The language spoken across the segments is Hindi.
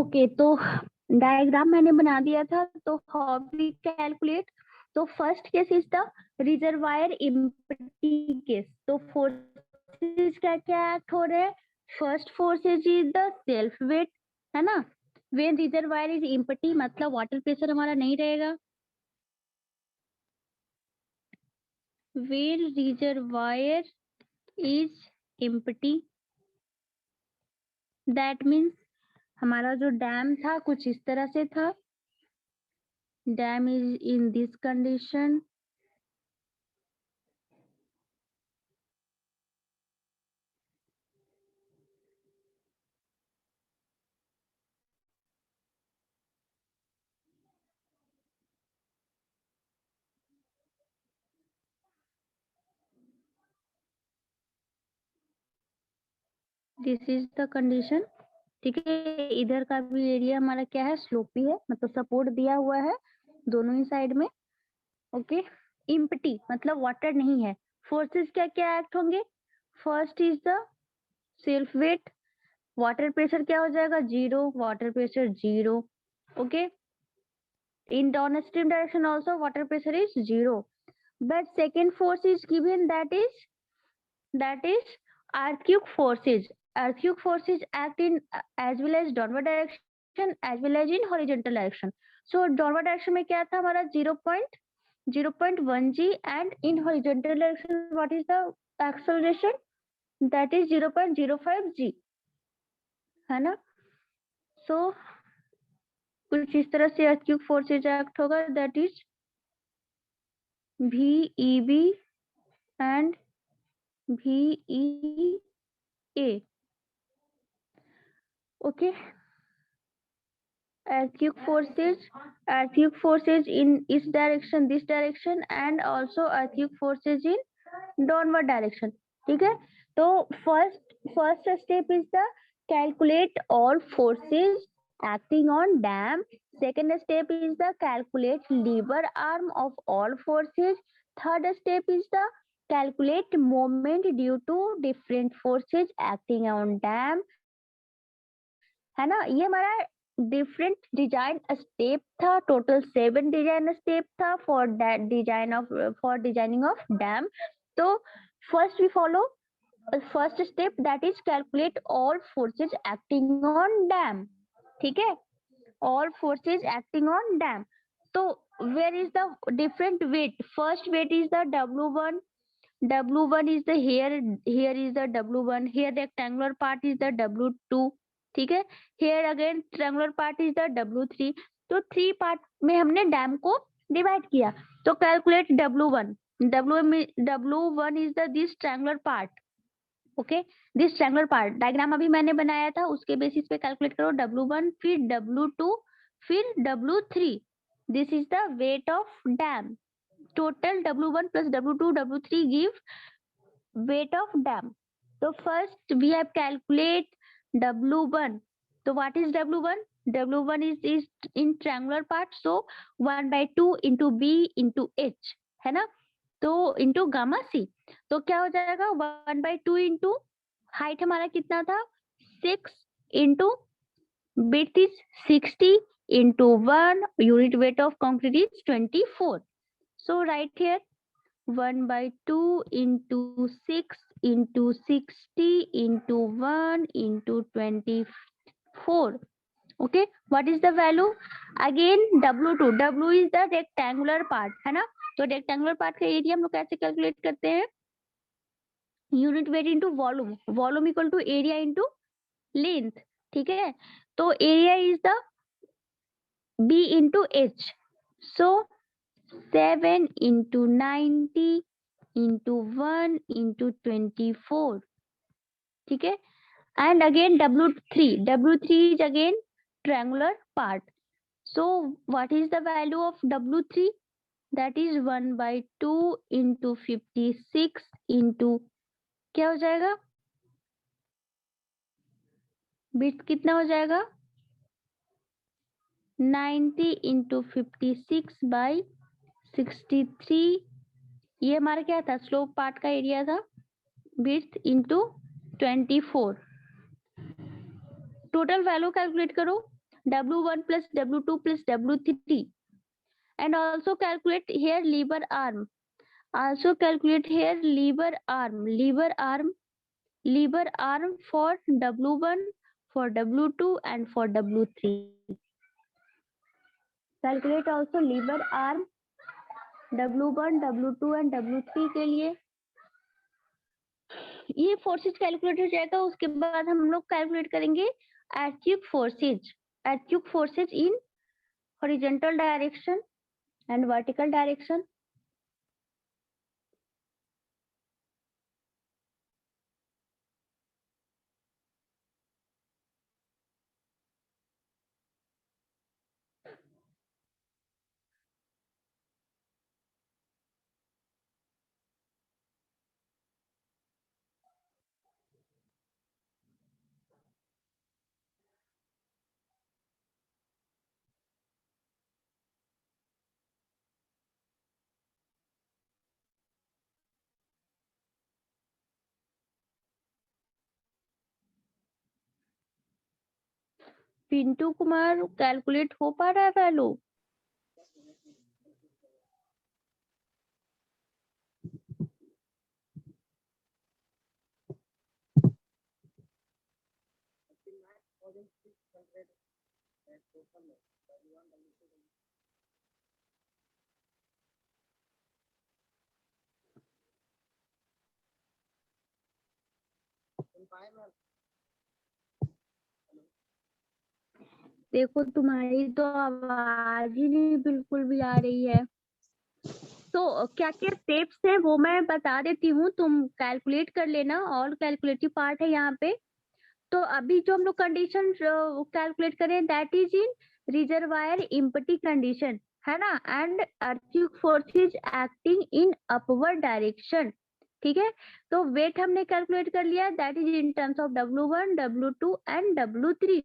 ओके, तो डायग्राम मैंने बना दिया था, तो हाउ वी कैलकुलेट। तो first case is the reservoir empty case. तो फोर्सेस क्या क्या एक्ट हो रहे हैं। First forces is the self weight, है ना। व्हेन रिजर्वायर इज एम्प्टी मतलब वाटर प्रेशर हमारा नहीं रहेगा। When reservoir is empty that means हमारा जो डैम था कुछ इस तरह से था। Dam is in this condition. This is the condition. ठीक है, इधर का भी एरिया हमारा क्या है, स्लोपी है, मतलब सपोर्ट दिया हुआ है दोनों ही साइड में। ओके, इम्पटी मतलब वाटर नहीं है। फोर्सेस क्या क्या एक्ट होंगे। First is the self weight. Water pressure क्या हो जाएगा, zero, water pressure zero. Okay, in downstream direction also water pressure is zero, but second force is given, that is earthquake forces. Earthquake forces act in as well as downward direction as well as in horizontal direction. So downward direction में क्या था हमारा 0.1 g and in horizontal direction what is the acceleration, that is 0.05 g, है ना। So कुछ इस तरह से earthquake forces act होगा, that is VEB and VEA. Okay, earthquake forces in this direction and also earthquake forces in downward direction. ठीक है, तो first step is the calculate all forces acting on dam. Second step is the calculate lever arm of all forces. Third step is the calculate moment due to different forces acting on dam, है ना। ये हमारा डिफरेंट डिजाइन स्टेप था, टोटल 7 डिजाइन स्टेप था फॉर डिजाइनिंग ऑफ डैम। तो first we follow first step, that is calculate all forces acting on dam. ठीक है, all forces acting on dam. तो where is the different weight. First weight is the W1. W1 is the here is the W1, here rectangular part is the W2. ठीक है, here again triangular part is the W3. तो 3 पार्ट में हमने डैम को डिवाइड किया। तो calculate W1. W1 is the this triangular part. Okay, this triangular part diagram अभी मैंने बनाया था, उसके बेसिस पे कैलकुलेट करो। W1 फिर W2 फिर W3. This is the weight of dam. total W1 plus W2 W3 give weight of dam. So first we have calculate W1. So what is W1? W1 is in triangular part, so 1 by 2 into B into H, है ना। तो into gamma C, तो क्या हो जाएगा 1 by 2 into हाइट हमारा कितना था 6 into width is 60 into 1 unit weight of concrete is 24. So right here 1 by 2 into 6 into 60 into 1 into 24. Okay, what is the value? Again W2. W is the rectangular part, है ना। तो rectangular part का एरिया हम लोग कैसे कैलकुलेट करते हैं, unit weight into volume, volume equal to area into length. ठीक है, तो area is the B into H. So 7 into 90 into 1 into 24. ठीक है, and again W3 is again triangular part. So what is the value of W3? That is 1 by 2 into 56 into क्या हो जाएगा, बिट कितना हो जाएगा 90 into 56 by 63. ये हमारा क्या था, स्लोप पार्ट का एरिया था, width into 24। Total value calculate करो, W1 plus W2 plus W3. And also calculate here lever arm. Also calculate here lever arm. Lever arm for W1, for W2 and for W3. Calculate also lever arm W1, W2 and W3 के लिए. ये फोर्सेज कैलकुलेट हो जाएगा. उसके बाद हम लोग कैलकुलेट करेंगे earthquake forces in horizontal direction and vertical direction. Pintu Kumar calculate हो पा रहा है वैल्यू? देखो तुम्हारी तो आवाज ही नहीं बिल्कुल भी आ रही है. तो क्या क्या स्टेप्स है वो मैं बता देती हूँ, तुम कैलकुलेट कर लेना. और कैलकुलेटिव पार्ट है यहाँ पे. तो अभी जो हम लोग कंडीशन कैलकुलेट करें that is in reservoir empty condition, है ना. And earthquake forces acting in upward direction. ठीक है. तो वेट हमने कैलकुलेट कर लिया, that is in terms of W1, W2 and W3.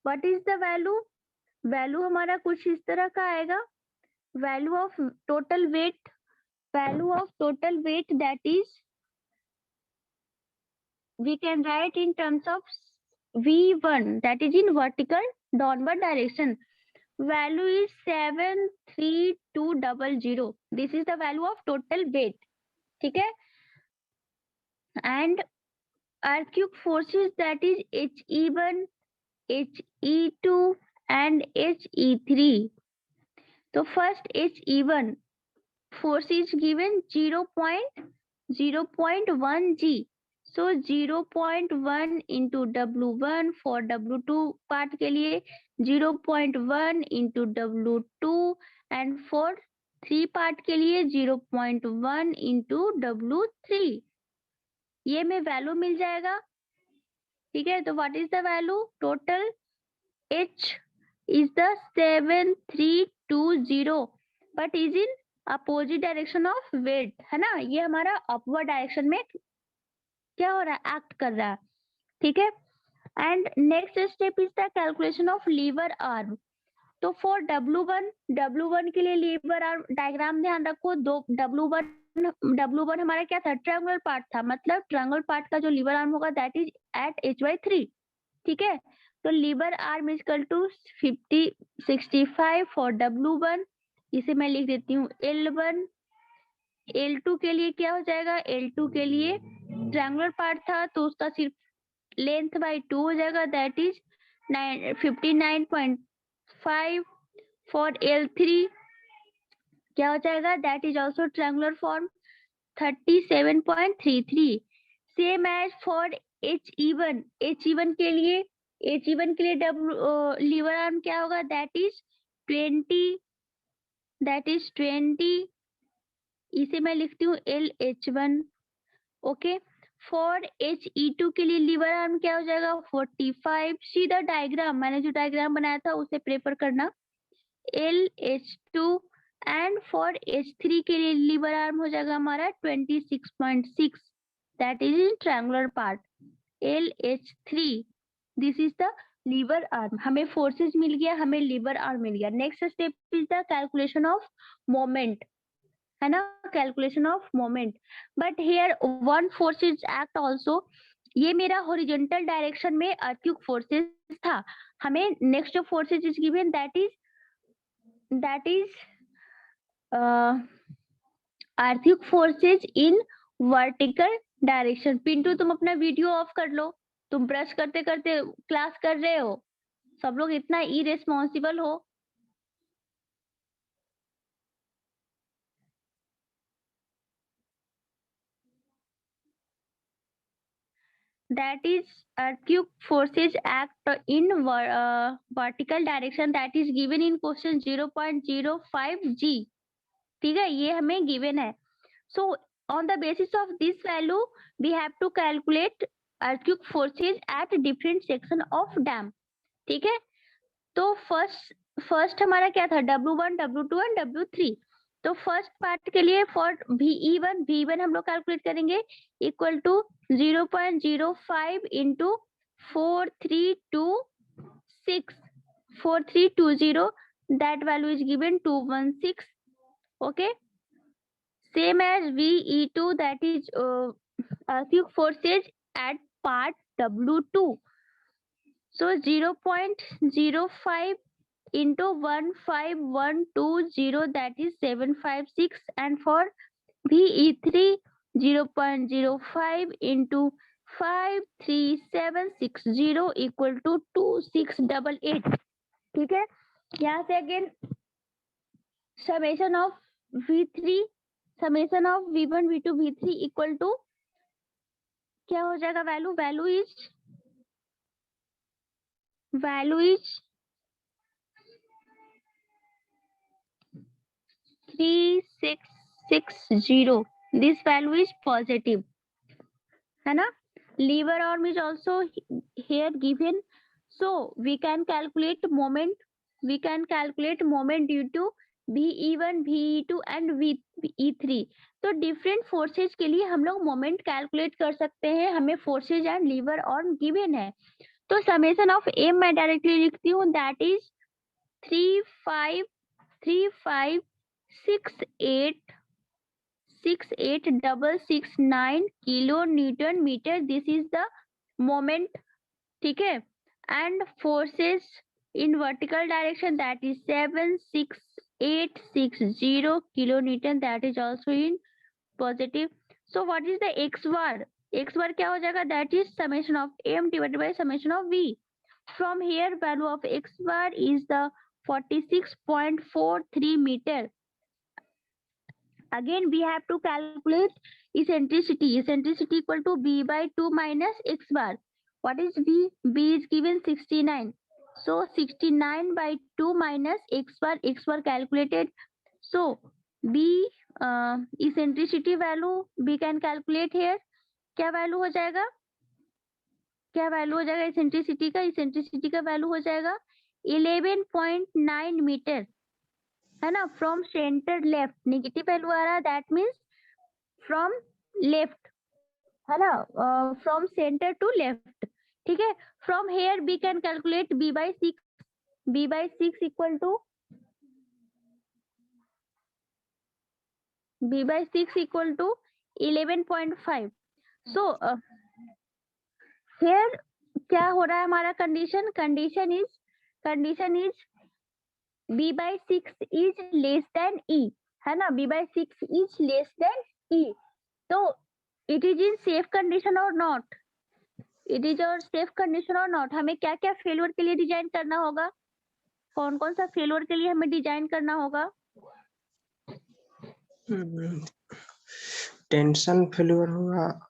What is the value? Value हमारा कुछ इस तरह का आएगा. Value of total weight that is we can write in terms of V1, that is in vertical downward direction. Value is 73200. This is the value of total weight. ठीक है. And earthquake forces, that is HE1, HE2 and HE3. So first HE1 force is given 0.1 G. So 0.1 into W1 for W2 part के लिए, 0.1 into W2 and for 3 part के लिए 0.1 into W3. ये में वैल्यू मिल जाएगा. ठीक है. तो what is the value? Total H is the 7320, but is in opposite direction of weight, है ना. ये हमारा अपवर्ड डायरेक्शन में क्या हो रहा है? एक्ट कर रहा है. ठीक है. And next step is the calculation of lever arm. तो फॉर W1 के लिए लीवर आर्म डायग्राम ध्यान रखो. दो W1 हमारा क्या था? ट्रायंगुलर पार्ट था. मतलब ट्रायंगुलर पार्ट का जो लीवर आर्म होगा दैट इज एट H/3. ठीक है. तो lever arm is equal to 65 for W1. इसे मैं लिख देती हूँ L1. L2 के लिए क्या हो जाएगा? L2 के लिए ट्रायंगुलर पार्ट था तो उसका सिर्फ लेंथ बाय 2 हो जाएगा, दैट इज 59.5. फॉर L3 क्या हो जाएगा? That is also triangular form, 37.33. Same as for HE1. HE1 के लिए लीवर आर्म क्या होगा? That is 20. इसे मैं लिखती हूँ LH1. ओके. फॉर HE2 के लिए लीवर आर्म क्या हो जाएगा? 45. सीधा डायग्राम, मैंने जो डायग्राम बनाया था उसे प्रेफर करना. LH2. एंड फॉर H3 के लिए लीवर आर्म हो जाएगा हमारा 26.6, that is in triangular part. LH3. This is the lever arm. हमें फोर्सेस मिल गया, हमें लीवर आर्म मिल गया. Next step is the calculation of moment, है ना. Calculation of moment. But here one force is act also. ये मेरा हॉरिजॉन्टल डायरेक्शन में अर्थक्वेक फोर्सेस था. हमें नेक्स्ट जो forces is given that is earthquake forces in vertical direction. Pintu तुम अपना वीडियो ऑफ कर लो, तुम ब्रश करते करते क्लास कर रहे हो. सब लोग इतना इरेस्पॉन्सिबल हो. That is earthquake forces act in vertical direction that is given in question 0.05 g. ठीक है, ये हमें given है. So on the basis of this value we have to calculate earthquake forces at different section of dam. ठीक है, तो फर्स्ट हमारा क्या था, W1, W2 एंड W3. तो फर्स्ट पार्ट के लिए फॉर V1 हम लोग कैलकुलेट करेंगे equal to 0.05 into 4320. That value is given 216. Okay, same as VE2 that is earthquake forces at part W2. So 0.05 into 15120, that is 756, and for VE3 0.05 into 53760 equal to 2688. ठीक है, यहाँ से again summation of V3, summation of V1, V2, V3 equal to क्या हो जाएगा, value is 3660. This value is positive, है ना. Lever arm is also here given, so we can calculate moment. We can calculate moment due to VE1, VE2 and VE3. तो different forces के लिए हम लोग moment calculate कर सकते हैं. हमें forces and lever arm given है. तो summation of M मैं directly लिखती हूँ, that is 353868669 kilo newton meter. This is the moment. ठीक है, and forces in vertical direction that is 76860 kilo newton. That is also in positive. So what is the X bar? X bar क्या हो जाएगा, that is summation of M divided by summation of V. From here value of X bar is the 46.43 meter. Again we have to calculate eccentricity. Eccentricity equal to B by 2 minus x bar. What is B? B is given 69. So 69 by 2 minus x bar calculated. So B eccentricity value we can calculate here. क्या वैल्यू हो जाएगा, eccentricity का वैल्यू हो जाएगा 11.9 मीटर, है ना. From centre left negative value आ रहा है, दैट मीन्स फ्रॉम लेफ्ट, है ना, फ्रॉम सेंटर टू लेफ्ट. ठीक है, from here we can calculate B by 6. B by 6 equal to 11.5. So here क्या हो रहा है हमारा condition is B by 6 is less than E, है ना. B by 6 is less than E. तो it is in safe condition or not? It is our safe condition or not? हमें क्या क्या फेल्योर के लिए डिजाइन करना होगा, कौन कौन सा फेल्योर के लिए हमें डिजाइन करना होगा? टेंशन फेल्योर होगा.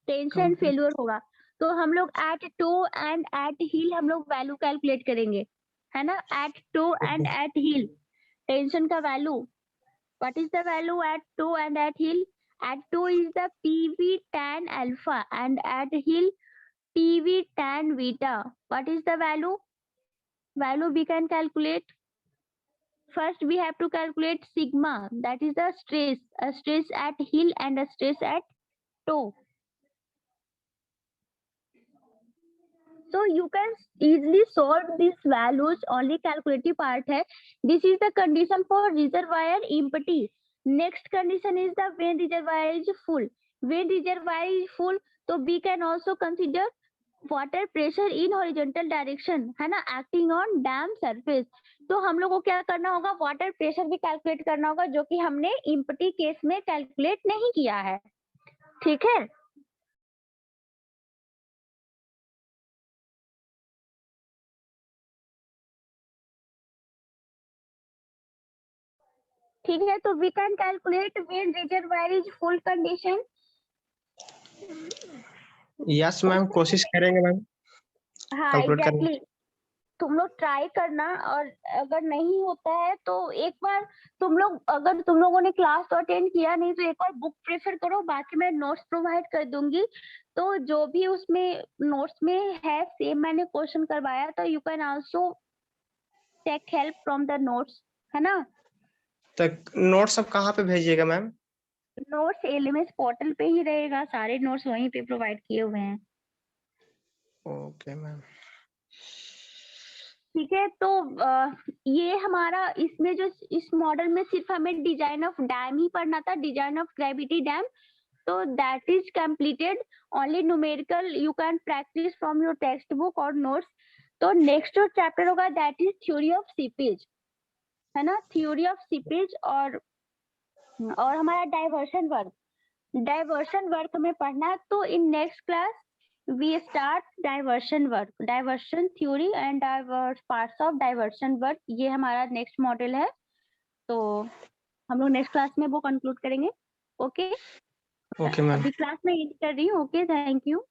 टेंशन फेल्योर होगा. तो हम लोग at toe and at heel हम लोग वैल्यू कैलकुलेट करेंगे, है ना. At toe and at heel tension का value. What is the value at toe and at heel? At toe is the PV tan alpha and at heel PV tan beta. What is the value? Value we can calculate. First we have to calculate sigma, that is the stress. A stress at heel and a stress at toe. So you can easily solve these values. Only calculative part hai. This is the condition for reservoir empty. Next condition is the when reservoir is full. when reservoir is full, तो we can also consider water pressure in horizontal direction, है ना, acting on dam surface. तो हम लोग को क्या करना होगा, वाटर प्रेशर भी कैलकुलेट करना होगा, जो कि हमने इम्पटी केस में कैलकुलेट नहीं किया है. ठीक है. ठीक है, तो we can calculate when reservoir is full condition. Yes ma'am, कोशिश करेंगे मैम हाँ कैलकुलेट करने. एग्जैक्टली. तुम लोग ट्राई करना, और अगर नहीं होता है तो एक बार तुम लोग, अगर तुम लोगों ने क्लास तो अटेंड किया नहीं, तो एक बार बुक प्रेफर करो, बाकी मैं नोट्स प्रोवाइड कर दूंगी. तो जो भी उसमें नोट्स में है सेम मैंने क्वेश्चन करवाया, तो you can also take help from the notes, है ना. तो नोट सब कहाँ पे भेजिएगा मैम? नोट्स एलएमएस पोर्टल पे ही रहेगा, सारे नोट्स वहीं पे प्रोवाइड किए हुए हैं. Okay ma'am. ठीक है, तो ये हमारा इसमें जो इस मॉडल में सिर्फ हमें डिजाइन ऑफ डैम ही पढ़ना था, डिजाइन ऑफ ग्रेविटी डैम. तो that is completed. Only numerical you can practice from your text book और नोट्स. तो नेक्स्ट जो चैप्टर होगा that is theory of seepage, है ना, थ्योरी ऑफ सीपेज. और हमारा डाइवर्शन वर्क हमें पढ़ना है. तो in next class we start diversion work, diversion theory and diverse parts of diversion work. ये हमारा नेक्स्ट मॉडल है. तो हम लोग नेक्स्ट क्लास में वो कंक्लूड करेंगे. ओके. Okay ma'am. अभी क्लास में एंड कर रही हूँ. Okay, thank you.